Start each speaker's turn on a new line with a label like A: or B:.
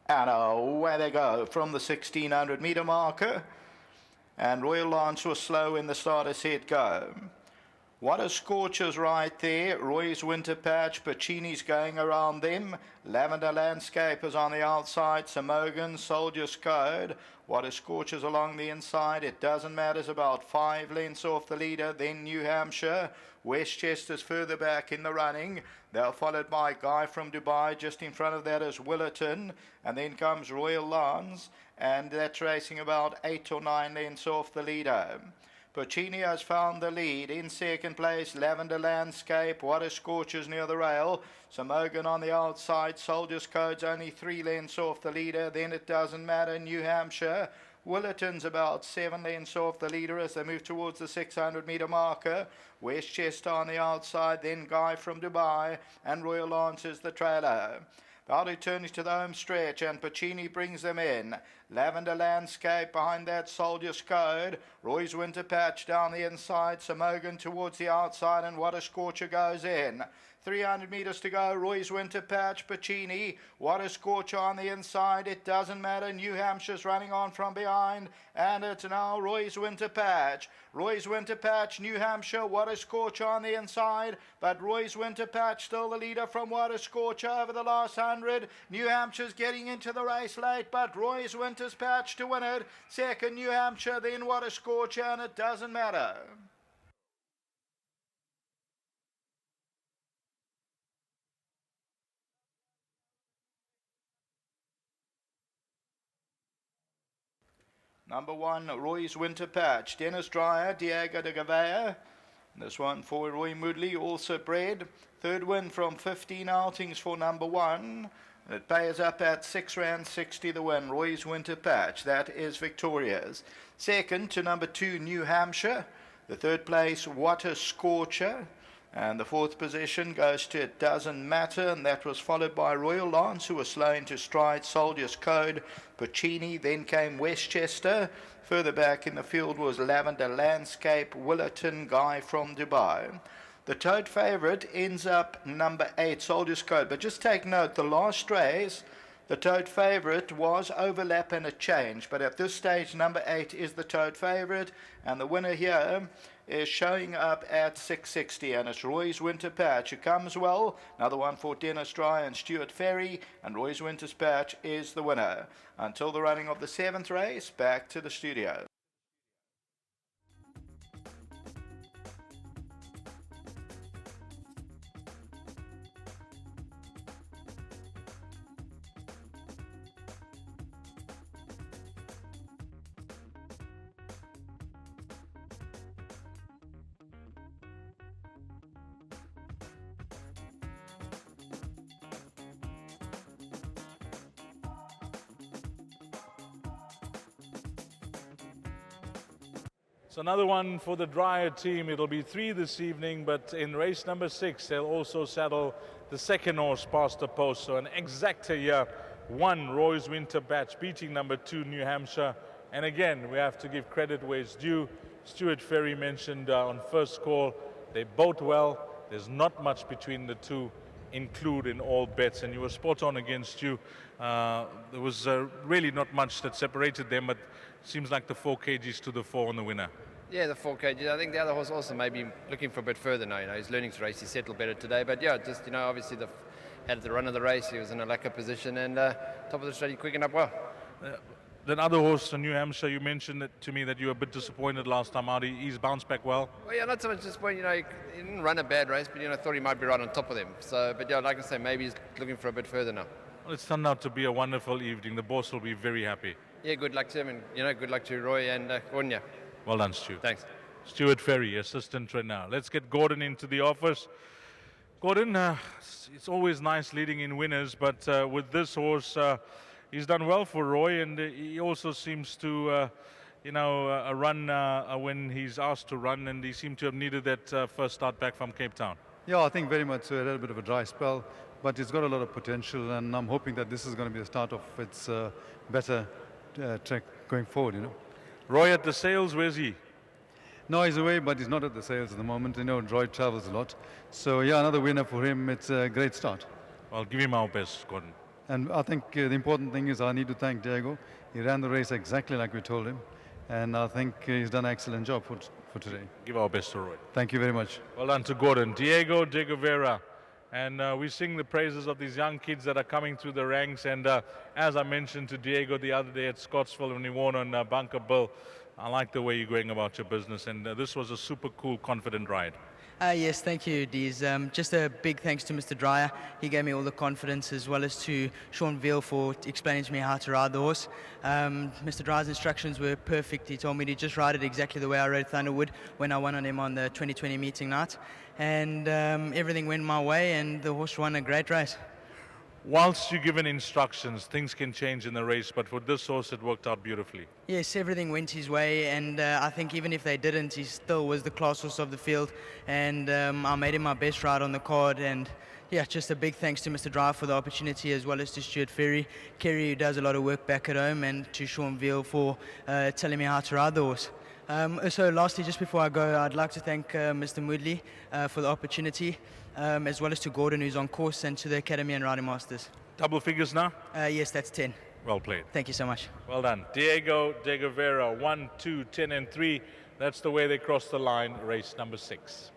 A: And away they go from the 1600 meter marker. And Royal Lance was slow in the starter set go. What a scorcher's right there. Roy's Winter Patch, Pacini's going around them. Lavender Landscape is on the outside. Samogan, Soldier's Code. What a scorcher's along the inside. It doesn't matter. It's about 5 lengths off the leader. Then New Hampshire. Westchester's further back in the running. They're followed by Guy from Dubai. Just in front of that is Willerton. And then comes Royal Lance. And that's racing about 8 or 9 lengths off the leader. Pacini has found the lead. In second place, Lavender Landscape. What a scorcher's near the rail. Samogan on the outside. Soldier's Code's only 3 lengths off the leader. Then it doesn't matter. New Hampshire. Willerton's about 7 lengths off the leader as they move towards the 600 meter marker. Westchester on the outside. Then Guy from Dubai. And Royal Lance is the trailer. About to turn to the home stretch, and Pacini brings them in. Lavender Landscape behind that, Soldier's Code. Roy's Winter Patch down the inside. Samogan towards the outside, and What a Scorcher goes in. 300 metres to go. Roy's Winter Patch, Pacini. What a Scorcher on the inside. It doesn't matter. New Hampshire's running on from behind. And it's now Roy's Winter Patch. Roy's Winter Patch, New Hampshire. What a Scorcher on the inside. But Roy's Winter Patch still the leader from What a Scorcher over the last 100. New Hampshire's getting into the race late, but Roy's Winter's Patch to win it. Second, New Hampshire. Then What a Scorcher, and it doesn't matter. Number 1, Roy's Winter Patch. Dennis Dreyer, Diego de Gavea. This one for Roy Moodley, also bred. Third win from 15 outings for number 1. It pays up at £6.60 the win. Roy's Winter Patch. That is victorious. Second to number 2, New Hampshire. The third place, What a Scorcher. And the fourth position goes to It Doesn't Matter, and that was followed by Royal Lance, who was slow into stride. Soldier's Code, Pacini, then came Westchester. Further back in the field was Lavender Landscape, Willerton, Guy from Dubai. The tote favourite ends up number 8, Soldier's Code. But just take note, the last race, the tote favourite was Overlap and a Change. But at this stage, number 8 is the tote favourite. And the winner here is showing up at 660, and it's Roy's Winter Patch, who comes well. Another one for Dennis Dry and Stuart Ferry, and Roy's Winter's Patch is the winner. Until the running of the 7th race, back to the studio.
B: So another one for the Dryer team. It'll be 3 this evening, but in race number 6, they'll also saddle the second horse past the post. So an exacta here, 1 Roy's Winter Patch beating number 2 New Hampshire. And again, we have to give credit where it's due. Stuart Ferry mentioned on first call, they both well. There's not much between the two, include in all bets, and you were spot on against you. There was really not much that separated them, but it seems like the 4 kgs to the 4 on the winner.
C: Yeah, the 4 kgs. I think the other horse also maybe looking for a bit further now. He's learning to race. He settled better today, but yeah, just obviously had the run of the race. He was in a lacquer position, and top of the straight, he quickened up well.
B: That other horse, New Hampshire, you mentioned it to me that you were a bit disappointed last time out. He's bounced back well.
C: Well, yeah, not so much disappointed. He didn't run a bad race, but I thought he might be right on top of them. So, but yeah, like I say, maybe he's looking for a bit further now.
B: Well, it's turned out to be a wonderful evening. The boss will be very happy.
C: Yeah, good luck to him, and good luck to Roy and Gonya.
B: Well done, Stu.
C: Thanks.
B: Stuart Ferry, assistant trainer. Let's get Gordon into the office. Gordon, it's always nice leading in winners, but with this horse, he's done well for Roy, and he also seems to, run when he's asked to run, and he seemed to have needed that first start back from Cape Town.
D: Yeah, I think very much so. It had a bit of a dry spell, but it's got a lot of potential, and I'm hoping that this is going to be the start of its better track going forward,
B: Roy at the sales, where's he?
D: No, he's away, but he's not at the sales at the moment. Roy travels a lot. So, yeah, another winner for him. It's a great start.
B: Well, give him our best, Gordon.
D: And I think the important thing is I need to thank Diego. He ran the race exactly like we told him. And I think he's done an excellent job for today.
B: Give our best to Roy.
D: Thank you very much.
B: Well done to Gordon. Diego de Guevara. And we sing the praises of these young kids that are coming through the ranks. And as I mentioned to Diego the other day at Scottsville when he won on Bunker Bill, I like the way you're going about your business. And this was a super cool, confident ride.
E: Yes, thank you, Dees. Just a big thanks to Mr. Dreyer. He gave me all the confidence, as well as to Sean Veal for explaining to me how to ride the horse. Mr. Dreyer's instructions were perfect. He told me to just ride it exactly the way I rode Thunderwood when I won on him on the 2020 meeting night. And everything went my way, and the horse won a great race.
B: Whilst you're given instructions, things can change in the race, but for this horse, it worked out beautifully.
E: Yes, everything went his way, and I think even if they didn't, he still was the class horse of the field, and I made him my best ride on the card. And yeah, just a big thanks to Mr. Drive for the opportunity, as well as to Stuart Ferry, Kerry, who does a lot of work back at home, and to Sean Veal for telling me how to ride the horse. So lastly, just before I go, I'd like to thank Mr. Moodley for the opportunity, as well as to Gordon, who's on course, and to the Academy and Riding Masters.
B: Double figures now?
E: Yes, that's 10.
B: Well played.
E: Thank you so much.
B: Well done. Diego de Guevara, 1, 2, 10, and 3. That's the way they crossed the line, race number 6.